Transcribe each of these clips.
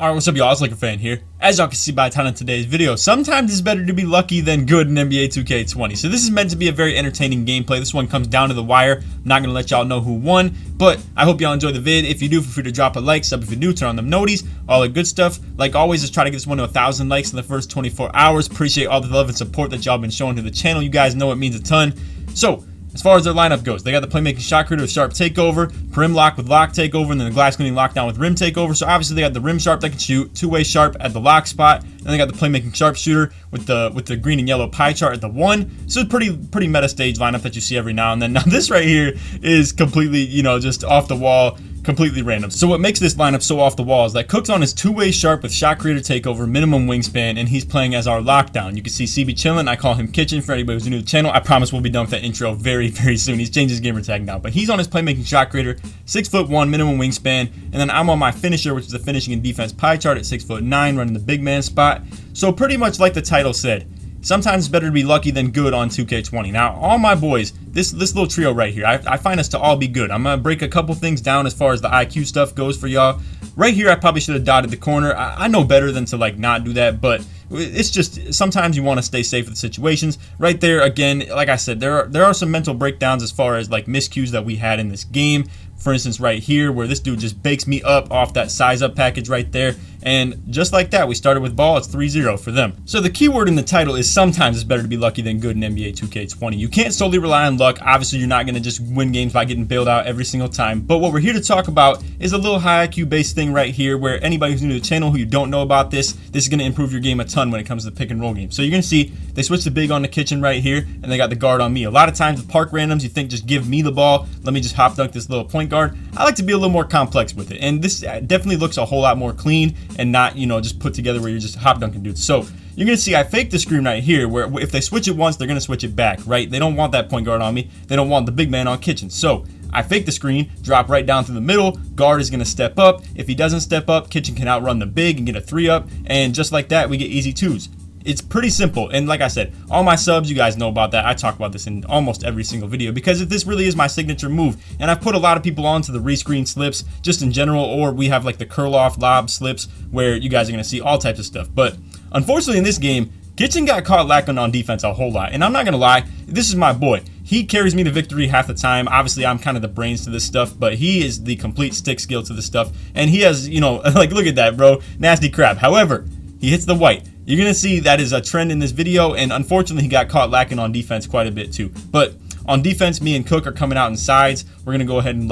Alright, what's up y'all, it's LakerFan here. As y'all can see by the title of today's video, sometimes it's better to be lucky than good in NBA2K20. So this is meant to be a very entertaining gameplay. This one comes down to the wire. I'm not going to let y'all know who won, but I hope y'all enjoy the vid. If you do, feel free to drop a like, sub if you do, turn on them noties, all the good stuff. Like always, just try to get this one to 1,000 likes in the first 24 hours. Appreciate all the love and support that y'all been showing to the channel. You guys know it means a ton. So, as far as their lineup goes, they got the playmaking shot creator with sharp takeover, perim lock with lock takeover, and then the glass cleaning lockdown with rim takeover. So obviously they got the rim sharp that can shoot, two-way sharp at the lock spot, and they got the playmaking sharpshooter with the green and yellow pie chart at the 1. So it's pretty meta stage lineup that you see every now and then. Now this right here is completely, just off the wall, completely random. So what makes this lineup so off the wall is that Cook's on his two-way sharp with shot creator takeover, minimum wingspan, and he's playing as our lockdown. You can see CB chilling. I call him Kitchen for anybody who's new to the channel. I promise we'll be done with that intro very soon. He's changed his gamer tag now, but he's on his playmaking shot creator, 6'1", minimum wingspan, and then I'm on my finisher, which is the finishing and defense pie chart at 6'9", running the big man spot. So pretty much like the title said, sometimes it's better to be lucky than good on 2K20. Now, all my boys, this little trio right here, I find us to all be good. I'm going to break a couple things down as far as the IQ stuff goes for y'all. Right here, I probably should have dotted the corner. I know better than to, not do that, but it's just sometimes you want to stay safe with situations. Right there, again, like I said, there are some mental breakdowns as far as, miscues that we had in this game. For instance, right here, where this dude just bakes me up off that size up package right there. And just like that, we started with ball. It's 3-0 for them. So the key word in the title is sometimes it's better to be lucky than good in NBA 2K20. You can't solely rely on luck. Obviously, you're not going to just win games by getting bailed out every single time. But what we're here to talk about is a little high IQ based thing right here, where anybody who's new to the channel who you don't know about this is going to improve your game a ton when it comes to the pick and roll game. So you're going to see they switch the big on the Kitchen right here, and they got the guard on me. A lot of times with park randoms, you think just give me the ball, let me just hop dunk this little point guard. I like to be a little more complex with it, and this definitely looks a whole lot more clean and not, just put together where you're just hop dunking dudes. So you're gonna see I faked the screen right here, where if they switch it once, they're gonna switch it back, right? They don't want that point guard on me. They don't want the big man on Kitchen. So I fake the screen, drop right down through the middle. Guard is gonna step up. If he doesn't step up, Kitchen can outrun the big and get a 3-up, and just like that, we get easy 2s. It's pretty simple, and like I said, all my subs, you guys know about that. I talk about this in almost every single video because this really is my signature move, and I've put a lot of people onto the rescreen slips just in general, or we have the curl off lob slips where you guys are going to see all types of stuff. But unfortunately in this game, Kitchen got caught lacking on defense a whole lot, and I'm not going to lie, this is my boy. He carries me to victory half the time. Obviously, I'm kind of the brains to this stuff, but he is the complete stick skill to this stuff, and he has, look at that, bro, nasty crap. However, he hits the white. You're going to see that is a trend in this video, and unfortunately, he got caught lacking on defense quite a bit too. But on defense, me and Cook are coming out in sides. We're going to go ahead and,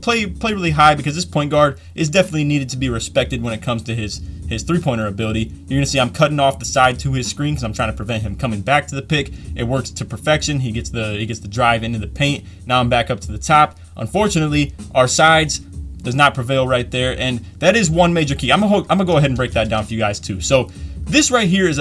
play really high because this point guard is definitely needed to be respected when it comes to his three-pointer ability. You're going to see I'm cutting off the side to his screen because I'm trying to prevent him coming back to the pick. It works to perfection. He gets the drive into the paint. Now I'm back up to the top. Unfortunately, our sides does not prevail right there, and that is one major key. I'm gonna go ahead and break that down for you guys too. So this right here is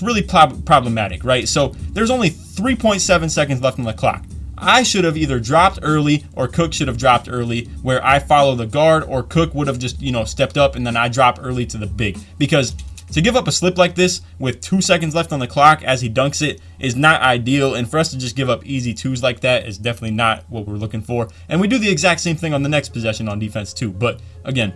really problematic, right? So there's only 3.7 seconds left on the clock. I should have either dropped early or Cook should have dropped early, where I follow the guard, or Cook would have just stepped up and then I drop early to the big, because to give up a slip like this with 2 seconds left on the clock as he dunks it is not ideal, and for us to just give up easy 2s like that is definitely not what we're looking for. And we do the exact same thing on the next possession on defense too, but again,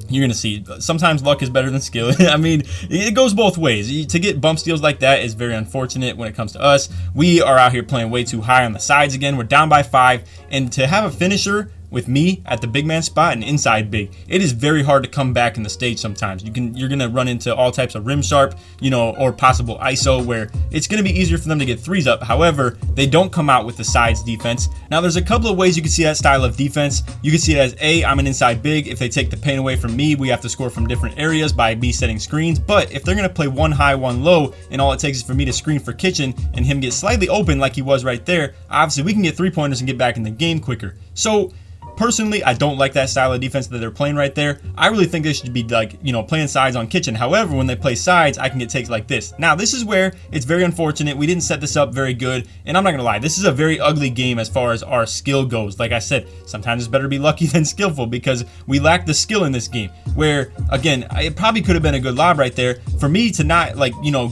you're going to see sometimes luck is better than skill. I mean, it goes both ways. To get bump steals like that is very unfortunate when it comes to us. We are out here playing way too high on the sides again. We're down by 5, and to have a finisher with me at the big man spot and inside big, it is very hard to come back in the stage sometimes. You're gonna run into all types of rim sharp, or possible ISO, where it's gonna be easier for them to get 3s up. However, they don't come out with the sides defense. Now there's a couple of ways you can see that style of defense. You can see it as I'm an inside big. If they take the paint away from me, we have to score from different areas by me setting screens. But if they're gonna play one high, one low, and all it takes is for me to screen for Kitchen and him get slightly open like he was right there, obviously we can get 3-pointers and get back in the game quicker. So personally, I don't like that style of defense that they're playing right there. I really think they should be playing sides on Kitchen. However, when they play sides, I can get takes like this. Now, this is where it's very unfortunate. We didn't set this up very good, and I'm not gonna lie, this is a very ugly game as far as our skill goes. Like I said, sometimes it's better to be lucky than skillful because we lack the skill in this game, where again, it probably could have been a good lob right there. For me to not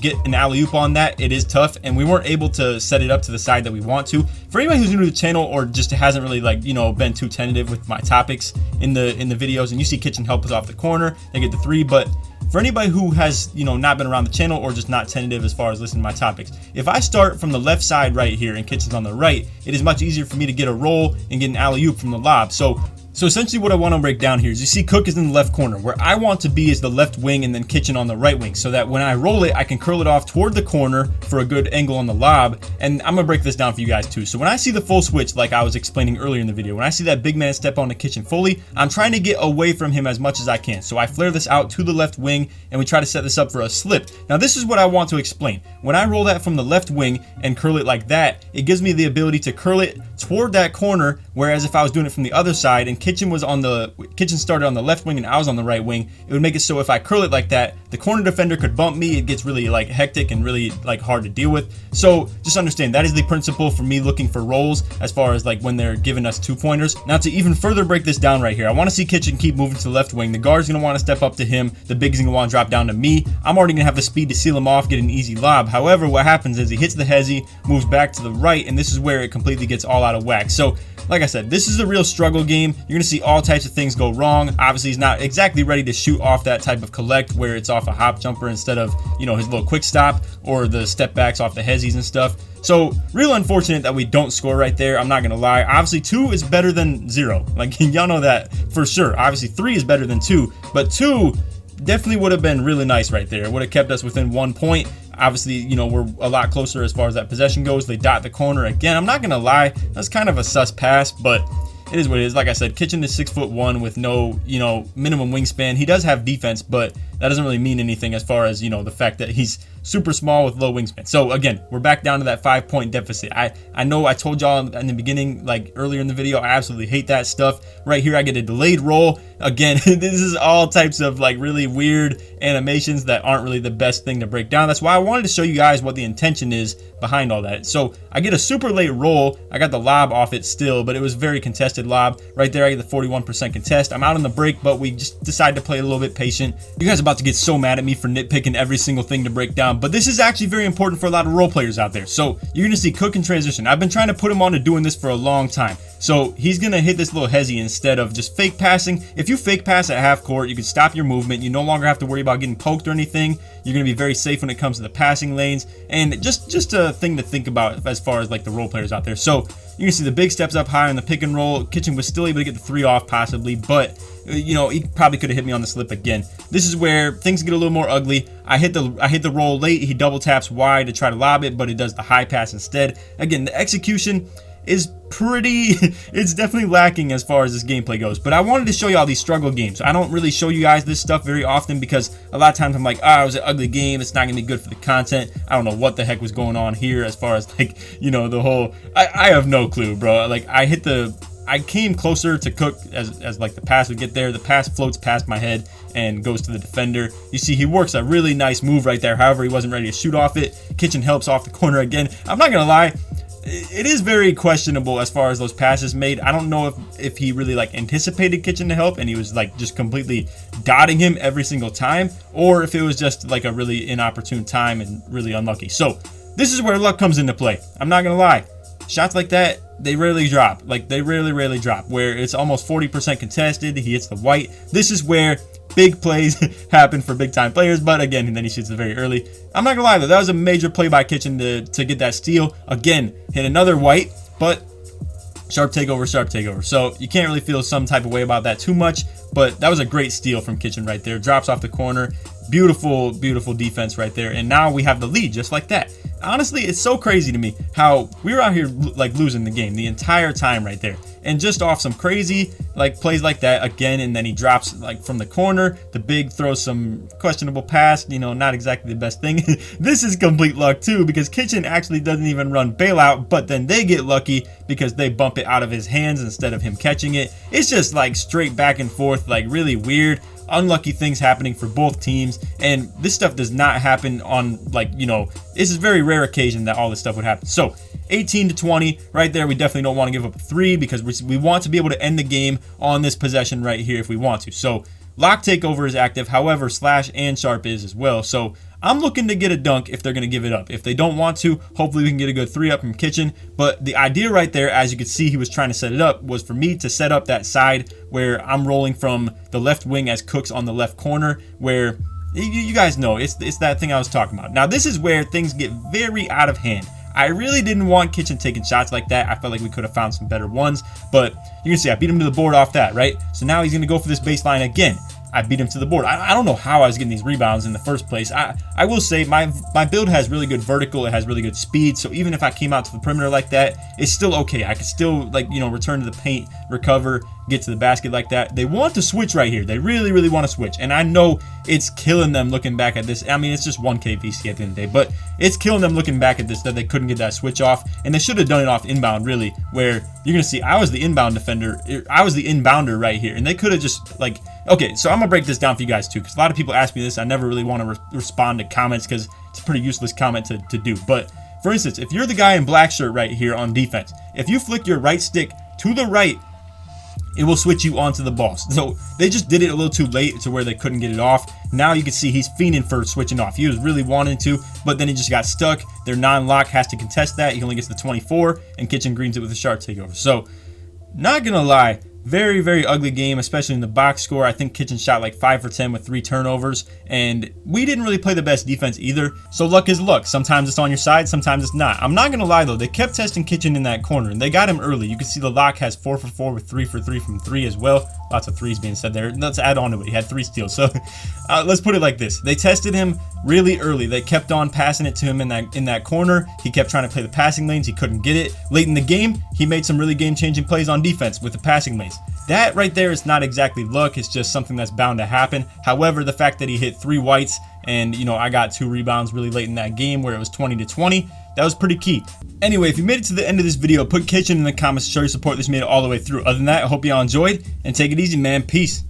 get an alley-oop on that, it is tough, and we weren't able to set it up to the side that we want to. For anybody who's new to the channel or just hasn't really been too tentative tentative with my topics in the videos, and you see Kitchen help us off the corner, they get the 3. But for anybody who has, you know, not been around the channel or just not tentative as far as listening to my topics, if I start from the left side right here and Kitchen's on the right, it is much easier for me to get a roll and get an alley-oop from the lob. So essentially what I want to break down here is, you see Cook is in the left corner. Where I want to be is the left wing and then Kitchen on the right wing, so that when I roll it, I can curl it off toward the corner for a good angle on the lob. And I'm going to break this down for you guys too. So when I see the full switch, like I was explaining earlier in the video, when I see that big man step on the Kitchen fully, I'm trying to get away from him as much as I can. So I flare this out to the left wing and we try to set this up for a slip. Now this is what I want to explain. When I roll that from the left wing and curl it like that, it gives me the ability to curl it toward that corner, whereas if I was doing it from the other side and Kitchen started on the left wing and I was on the right wing, it would make it so if I curl it like that, the corner defender could bump me. It gets really like hectic and really like hard to deal with. So just understand that is the principle for me looking for rolls as far as like when they're giving us 2-pointers. Now to even further break this down right here, I want to see Kitchen keep moving to the left wing. The guard's going to want to step up to him. The big's going to want to drop down to me. I'm already going to have the speed to seal him off, get an easy lob. However, what happens is he hits the hezzy, moves back to the right, and this is where it completely gets all out of whack. So like I said, this is a real struggle game. You're going to see all types of things go wrong. Obviously, he's not exactly ready to shoot off that type of collect where it's off a hop jumper instead of, you know, his little quick stop or the step backs off the hezzies and stuff. So real unfortunate that we don't score right there. I'm not going to lie. Obviously, 2 is better than 0. Like, y'all know that for sure. Obviously, 3 is better than 2, but 2 definitely would have been really nice right there. It would have kept us within 1 point. Obviously, you know, we're a lot closer as far as that possession goes. They dot the corner again. I'm not going to lie. That's kind of a sus pass, but it is what it is. Like I said, Kitchen is 6'1" with no, you know, minimum wingspan. He does have defense, but that doesn't really mean anything as far as, you know, the fact that he's super small with low wingspan. So again, we're back down to that 5-point deficit. I know I told y'all in the beginning, like earlier in the video, I absolutely hate that stuff. Right here, I get a delayed roll. Again, this is all types of like really weird animations that aren't really the best thing to break down. That's why I wanted to show you guys what the intention is behind all that. So I get a super late roll. I got the lob off it still, but it was very contested lob. Right there, I get the 41% contest. I'm out on the break, but we just decided to play a little bit patient. You guys are about to get so mad at me for nitpicking every single thing to break down, but this is actually very important for a lot of role players out there. So you're going to see Cook in transition. I've been trying to put him on to doing this for a long time. So he's going to hit this little hezzy instead of just fake passing. If you fake pass at half court, you can stop your movement. You no longer have to worry about getting poked or anything. You're going to be very safe when it comes to the passing lanes. And just a thing to think about as far as like the role players out there. So you can see the big steps up high on the pick and roll. Kitchen was still able to get the 3 off possibly, but you know, he probably could have hit me on the slip again. This is where things get a little more ugly. I hit the roll late. He double taps wide to try to lob it, but he does the high pass instead. Again, the execution is it's definitely lacking as far as this gameplay goes. But I wanted to show you all these struggle games. I don't really show you guys this stuff very often because a lot of times I'm like, it was an ugly game. It's not gonna be good for the content. I don't know what the heck was going on here as far as like, you know, the whole, I have no clue, bro. Like I came closer to Cook as like the pass would get there. The pass floats past my head and goes to the defender. You see, he works a really nice move right there. However, he wasn't ready to shoot off it. Kitchen helps off the corner again. I'm not gonna lie, it is very questionable as far as those passes made. I don't know if he really like anticipated Kitchen to help and he was like just completely dotting him every single time, or if it was just like a really inopportune time and really unlucky. So this is where luck comes into play. I'm not gonna lie, shots like that, they rarely drop. Like they rarely drop, where it's almost 40% contested. He hits the white. This is where big plays happen for big time players, but again, and then he shoots it very early. I'm not gonna lie though, that was a major play by Kitchen to get that steal. Again, hit another white, but sharp takeover. So you can't really feel some type of way about that too much, but that was a great steal from Kitchen right there. Drops off the corner. Beautiful defense right there. And now we have the lead just like that. Honestly, it's so crazy to me how we were out here like losing the game the entire time right there. And just off some crazy like plays like that again, and then he drops like from the corner. The big throws some questionable pass, you know, not exactly the best thing. This is complete luck too, because Kitchen actually doesn't even run bailout, but then they get lucky because they bump it out of his hands instead of him catching it. It's just like straight back and forth, like really weird, unlucky things happening for both teams. And this stuff does not happen on, like, you know, this is a very rare occasion that all this stuff would happen. So 18-20 right there, we definitely don't want to give up a 3 because we want to be able to end the game on this possession right here if we want to. So lock takeover is active, however slash and sharp is as well. So I'm looking to get a dunk if they're going to give it up. If they don't want to, hopefully we can get a good 3 up from Kitchen. But the idea right there, as you can see, he was trying to set it up, was for me to set up that side where I'm rolling from the left wing as Cook's on the left corner, where you guys know it's that thing I was talking about. Now this is where things get very out of hand. I really didn't want Kitchen taking shots like that. I felt like we could have found some better ones, but you can see I beat him to the board off that, right? So now he's going to go for this baseline again. I beat him to the board. I don't know how I was getting these rebounds in the first place. I will say my build has really good vertical. It has really good speed. So even if I came out to the perimeter like that, it's still okay. I could still, like, you know, return to the paint, recover, get to the basket like that. They want to switch right here. They really, really want to switch. And I know it's killing them looking back at this. I mean, it's just 1K VC at the end of the day, but it's killing them looking back at this that they couldn't get that switch off. And they should have done it off inbound, really, where you're going to see I was the inbound defender. I was the inbounder right here. And they could have just, like, okay, so I'm going to break this down for you guys too, because a lot of people ask me this. I never really want to respond to comments because it's a pretty useless comment to do. But for instance, if you're the guy in black shirt right here on defense, if you flick your right stick to the right, it will switch you onto the ball. So they just did it a little too late to where they couldn't get it off. Now you can see he's fiending for switching off. He was really wanting to, but then he just got stuck. Their non-lock has to contest that. He only gets the 24, and Kitchen greens it with a sharp takeover. So not gonna lie, very, very ugly game, especially in the box score. I think Kitchen shot like 5 for 10 with 3 turnovers, and we didn't really play the best defense either. So luck is luck. Sometimes it's on your side, sometimes it's not. I'm not gonna lie though, they kept testing Kitchen in that corner, and they got him early. You can see the lock has 4 for 4 with 3 for 3 from 3 as well. Lots of threes being said there. Let's add on to it. He had 3 steals. So let's put it like this: they tested him really early. They kept on passing it to him in that corner. He kept trying to play the passing lanes. He couldn't get it. Late in the game, he made some really game-changing plays on defense with the passing lanes. That right there is not exactly luck. It's just something that's bound to happen. However, the fact that he hit 3 whites and, you know, I got 2 rebounds really late in that game where it was 20-20, that was pretty key. Anyway, if you made it to the end of this video, put Kitchen in the comments to show your support. This made it all the way through. Other than that, I hope y'all enjoyed, and take it easy, man. Peace.